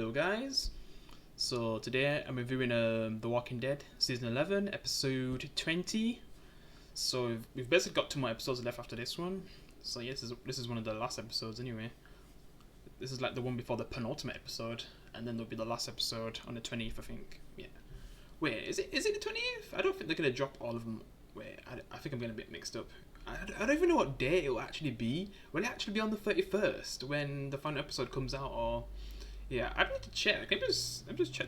Hello guys. So today I'm reviewing The Walking Dead season 11 episode 20. So we've basically got 2 more episodes left after this one. So yeah, this is one of the last episodes anyway. This is like the one before the penultimate episode, and then there'll be the last episode on the 20th, I think. Yeah. Wait, is it the 20th? I don't think they're gonna drop all of them. Wait, I think I'm getting a bit mixed up. I don't even know what day it will actually be. Will it actually be on the 31st when the final episode comes out, or yeah, I need to check. Let me just check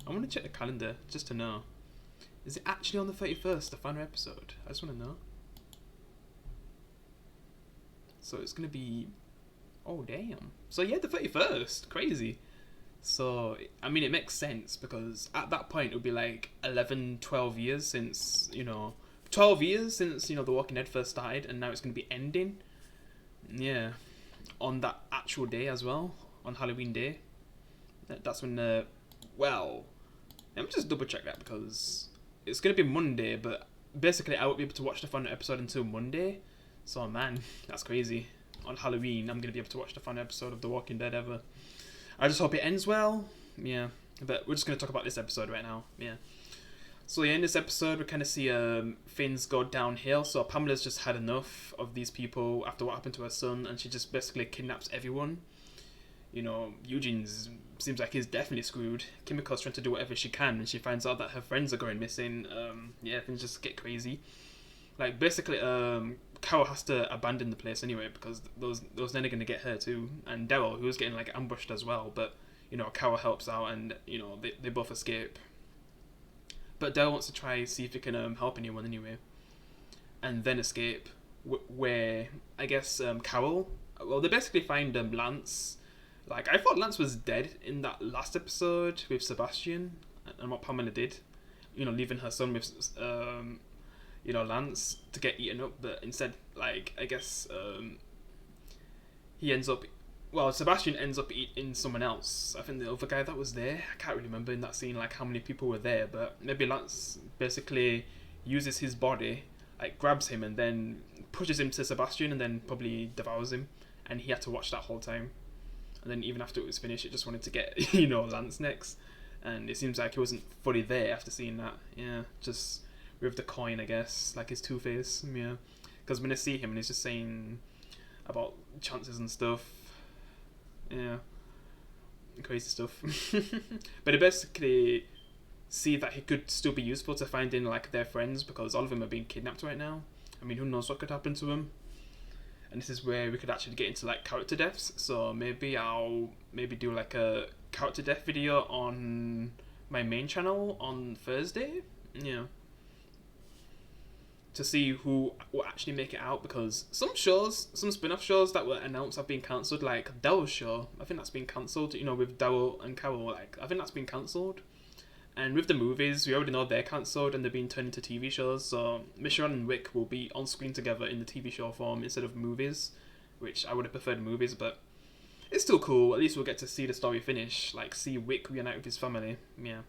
I want to check the calendar just to know. Is it actually on the 31st, the final episode? I just want to know. So it's gonna be. Oh damn. So yeah, the 31st. Crazy. So I mean, it makes sense because at that point it would be like 11, 12 years since 12 years since The Walking Dead first started, and now it's gonna be ending. Yeah, on that actual day as well, on Halloween Day. That's when well, let me just double check that because it's gonna be Monday, but basically I won't be able to watch the final episode until Monday. So man, that's crazy. On Halloween, I'm gonna be able to watch the final episode of The Walking Dead ever. I just hope it ends well. Yeah, but we're just gonna talk about this episode right now. Yeah. So yeah, in this episode we kind of see things go downhill. So Pamela's just had enough of these people after what happened to her son, and she just basically kidnaps everyone. Eugene seems like he's definitely screwed. Kimiko's trying to do whatever she can, and she finds out that her friends are going missing. Yeah, things just get crazy. Like basically, Carol has to abandon the place anyway because those men are gonna get her too, and Daryl, who's getting like ambushed as well. But Carol helps out, and they both escape. But Daryl wants to try see if he can help anyone anyway, and then escape. Where I guess Carol, well, they basically find Lance. Like, I thought Lance was dead in that last episode with Sebastian and what Pamela did. Leaving her son with, Lance to get eaten up. But instead, like, I guess he ends up... Well, Sebastian ends up eating someone else. I think the other guy that was there. I can't really remember in that scene, like, how many people were there. But maybe Lance basically uses his body, like, grabs him and then pushes him to Sebastian and then probably devours him. And he had to watch that whole time. And then even after it was finished, it just wanted to get, Lance next. And it seems like he wasn't fully there after seeing that. Yeah, just with the coin, I guess. Like his Two-Face, yeah. Because when I see him and he's just saying about chances and stuff. Yeah. Crazy stuff. But I basically see that he could still be useful to finding, like, their friends because all of them are being kidnapped right now. I mean, who knows what could happen to them. And this is where we could actually get into like character deaths. So maybe I'll do like a character death video on my main channel on Thursday. Yeah. To see who will actually make it out, because some spin-off shows that were announced have been cancelled, like Daryl's show. I think that's been cancelled, with Daryl and Carol. Like, I think that's been cancelled. And with the movies, we already know they're cancelled and they're being turned into TV shows. So Michonne and Wick will be on screen together in the TV show form instead of movies, which I would have preferred movies, but it's still cool. At least we'll get to see the story finish, like see Wick reunite with his family. Yeah.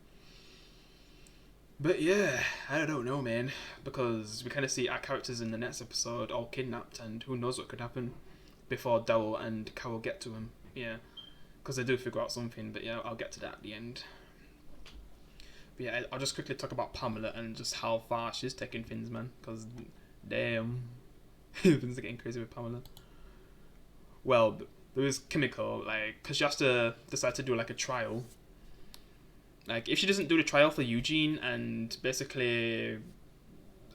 But yeah, I don't know, man, because we kind of see our characters in the next episode all kidnapped, and who knows what could happen before Daryl and Carol get to him. Yeah, because they do figure out something, but yeah, I'll get to that at the end. But yeah, I'll just quickly talk about Pamela and just how far she's taking things, man. Because, damn, things are getting crazy with Pamela. Well, there was Kimiko, like, because she has to decide to do, like, a trial. Like, if she doesn't do the trial for Eugene and basically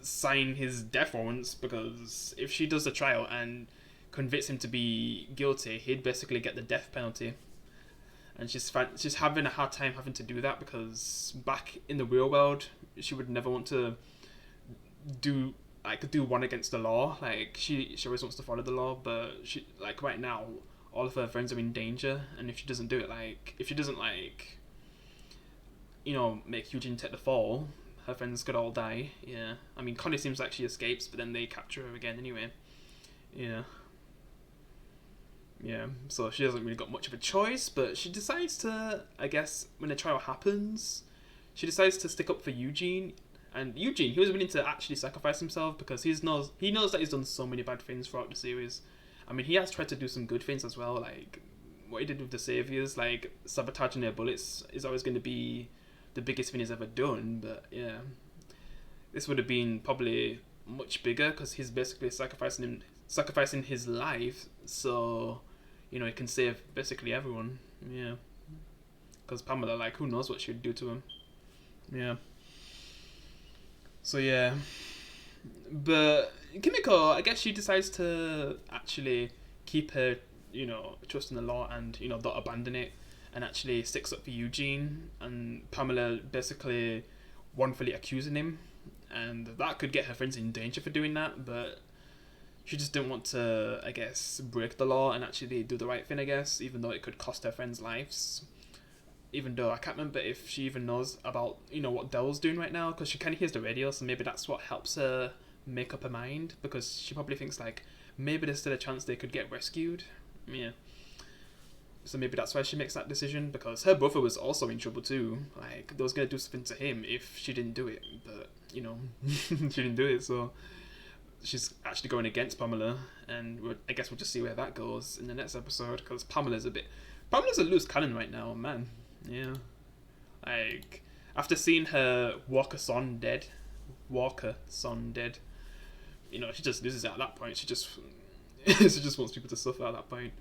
sign his death warrants, because if she does the trial and convince him to be guilty, he'd basically get the death penalty. And she's having a hard time having to do that because back in the real world, she would never want to do one against the law. Like she always wants to follow the law, but she, like, right now, all of her friends are in danger, and if she doesn't do it, like if she doesn't make Eugene take the fall, her friends could all die. Yeah, I mean Connie seems like she escapes, but then they capture her again anyway. Yeah. Yeah, so she hasn't really got much of a choice, but she decides to, I guess, when the trial happens, she decides to stick up for Eugene. And Eugene, he was willing to actually sacrifice himself because he knows that he's done so many bad things throughout the series. I mean, he has tried to do some good things as well, like what he did with the Saviors, like sabotaging their bullets, is always going to be the biggest thing he's ever done. But yeah, this would have been probably much bigger because he's basically sacrificing his life, so he can save basically everyone. Yeah, because Pamela, like, who knows what she'd do to him. Yeah. So yeah, but Kimiko, I guess she decides to actually keep her, trust in the law and not abandon it, and actually sticks up for Eugene. And Pamela basically wrongfully accusing him, and that could get her friends in danger for doing that. But she just didn't want to, I guess, break the law and actually do the right thing, I guess, even though it could cost her friends' lives. Even though I can't remember if she even knows about, what Dell's doing right now, because she kind of hears the radio, so maybe that's what helps her make up her mind, because she probably thinks, like, maybe there's still a chance they could get rescued. Yeah. So maybe that's why she makes that decision, because her brother was also in trouble too. Like, they was going to do something to him if she didn't do it, but, she didn't do it, so she's actually going against Pamela, and I guess we'll just see where that goes in the next episode, because Pamela's a loose cannon right now, man. Yeah. Like, after seeing her Walker son dead, she just loses it at that point. She just wants people to suffer at that point.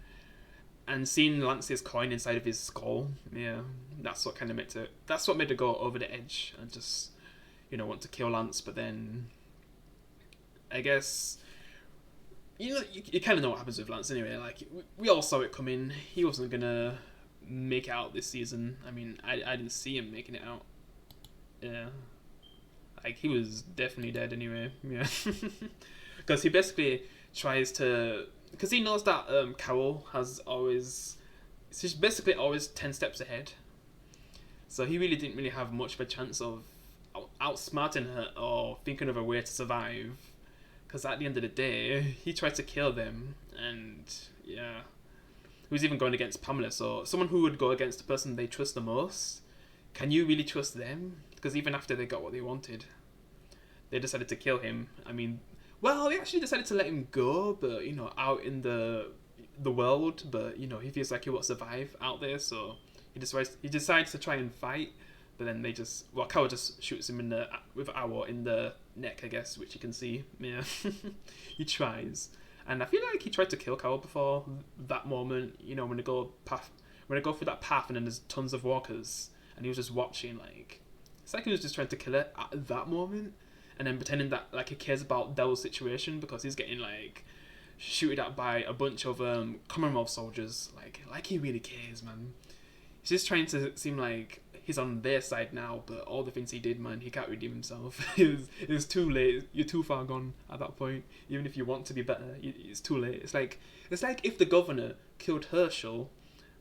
And seeing Lance's coin inside of his skull, yeah, that's what made her go over the edge and just, want to kill Lance. But then, I guess, you kind of know what happens with Lance anyway. Like, we all saw it coming. He wasn't gonna make it out this season. I mean, I didn't see him making it out. Yeah. Like, he was definitely dead anyway. Yeah. Because he basically tries to... Because he knows that Carol she's basically always 10 steps ahead. So he really didn't really have much of a chance of outsmarting her or thinking of a way to survive. Because at the end of the day, he tried to kill them. And, yeah... He was even going against Pamela, so someone who would go against the person they trust the most, can you really trust them? Because even after they got what they wanted, they decided to kill him. I mean, well, they actually decided to let him go, but, out in the world, but, he feels like he won't survive out there, so he decides to try and fight, but then Carol just shoots him with an arrow in the neck, I guess, which you can see. Yeah. He tries. And I feel like he tried to kill Carol before that moment, when they go through that path and then there's tons of walkers, and he was just watching, like, it's like he was just trying to kill her at that moment, and then pretending that, like, he cares about Dell's situation because he's getting, like, shooted at by a bunch of Commonwealth soldiers, like he really cares, man. He's just trying to seem like he's on their side now, but all the things he did, man, he can't redeem himself. it was too late. You're too far gone at that point. Even if you want to be better, it's too late. It's like if the governor killed Herschel,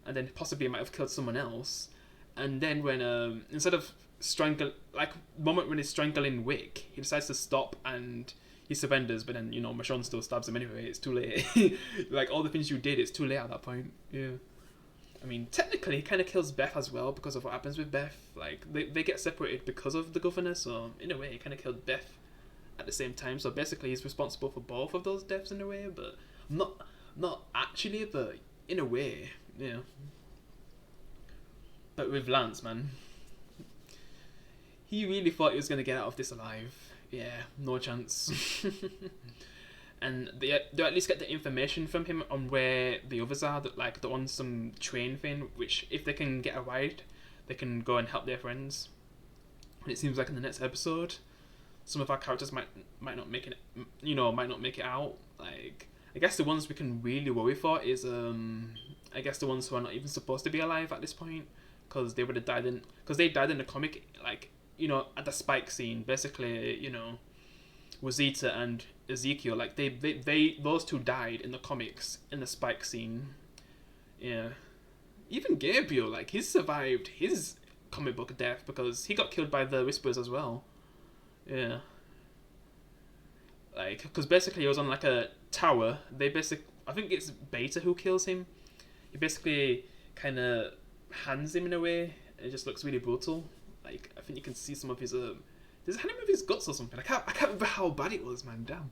and then possibly might have killed someone else, and then when instead of the moment when he's strangling Wick, he decides to stop and he surrenders, but then Michonne still stabs him anyway. It's too late. Like, all the things you did, it's too late at that point. Yeah. I mean, technically, he kind of kills Beth as well because of what happens with Beth. Like, they get separated because of the governor, so in a way, he kind of killed Beth at the same time. So basically, he's responsible for both of those deaths in a way, but not actually, but in a way, yeah. But with Lance, man, he really thought he was going to get out of this alive. Yeah, no chance. And they at least get the information from him on where the others are, that, like, they're on some train thing, which if they can get a ride, they can go and help their friends. And it seems like in the next episode, some of our characters might not make it, might not make it out. Like, I guess the ones we can really worry for is I guess the ones who are not even supposed to be alive at this point, because they would have died because they died in the comic, like, at the Spike scene, basically, Rosita and Ezekiel, like, they those two died in the comics in the Spike scene. Yeah. Even Gabriel, like, he's survived his comic book death because he got killed by the Whisperers as well. Yeah. Like, because basically he was on, like, a tower. I think it's Beta who kills him. He basically kind of hands him in a way. It just looks really brutal. Like, I think you can see some of his there's a hand of his guts or something. I can't remember how bad it was, man. Damn.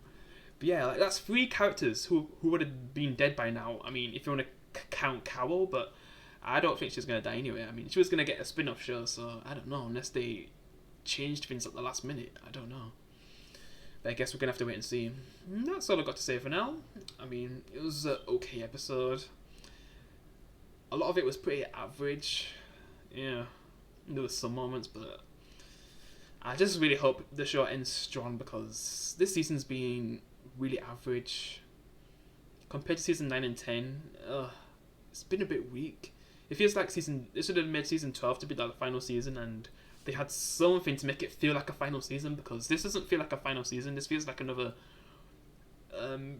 But yeah, like, that's 3 characters who would have been dead by now. I mean, if you want to Count Cowell, but I don't think she's gonna die anyway. I mean, she was gonna get a spin-off show, so I don't know, unless they changed things at the last minute. I don't know. But I guess we're gonna have to wait and see. That's all I got to say for now. I mean, it was an okay episode. A lot of it was pretty average. Yeah, there was some moments, but I just really hope the show ends strong, because this season's been really average compared to season 9 and 10. It's been a bit weak. It feels like they should have made season 12 to be the final season, and they had something to make it feel like a final season, because this doesn't feel like a final season. This feels like another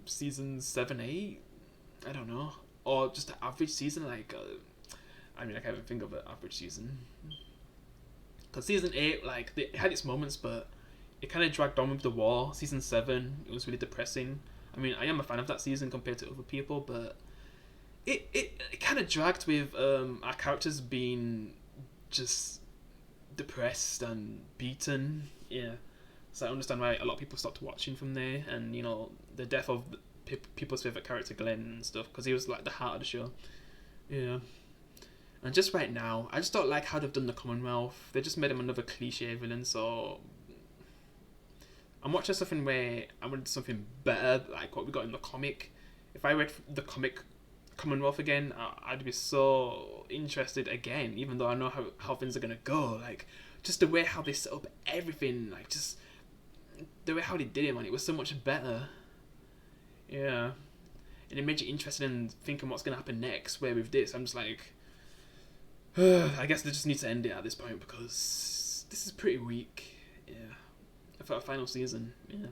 season 7, 8. I don't know, or just an average season. Like, I mean, I can't even think of an average season. Because season 8, like, it had its moments, but it kind of dragged on with the war. Season 7, it was really depressing. I mean, I am a fan of that season compared to other people, but it kind of dragged with our characters being just depressed and beaten. Yeah. So I understand why a lot of people stopped watching from there, and, you know, the death of people's favourite character, Glenn, and stuff, because he was, like, the heart of the show. Yeah. And just right now, I just don't like how they've done the Commonwealth. They just made him another cliche villain, so I'm watching something where I wanted something better, like what we got in the comic. If I read the comic Commonwealth again, I'd be so interested again, even though I know how things are going to go. Like, just the way how they set up everything, like, just the way how they did it, man, it was so much better. Yeah. And it made you interested in thinking what's going to happen next, where with this, I'm just like, I guess they just need to end it at this point, because this is pretty weak. Yeah. For a final season. Yeah.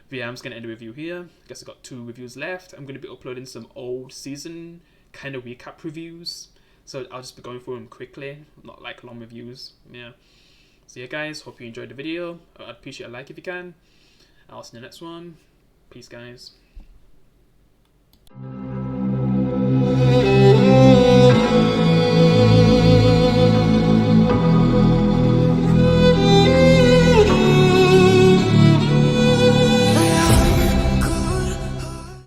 But yeah, I'm just going to end the review here. I guess I've got 2 reviews left. I'm going to be uploading some old season kind of recap reviews. So I'll just be going through them quickly, not like long reviews. Yeah. So yeah, guys, hope you enjoyed the video. I'd appreciate a like if you can. I'll see you in the next one. Peace, guys.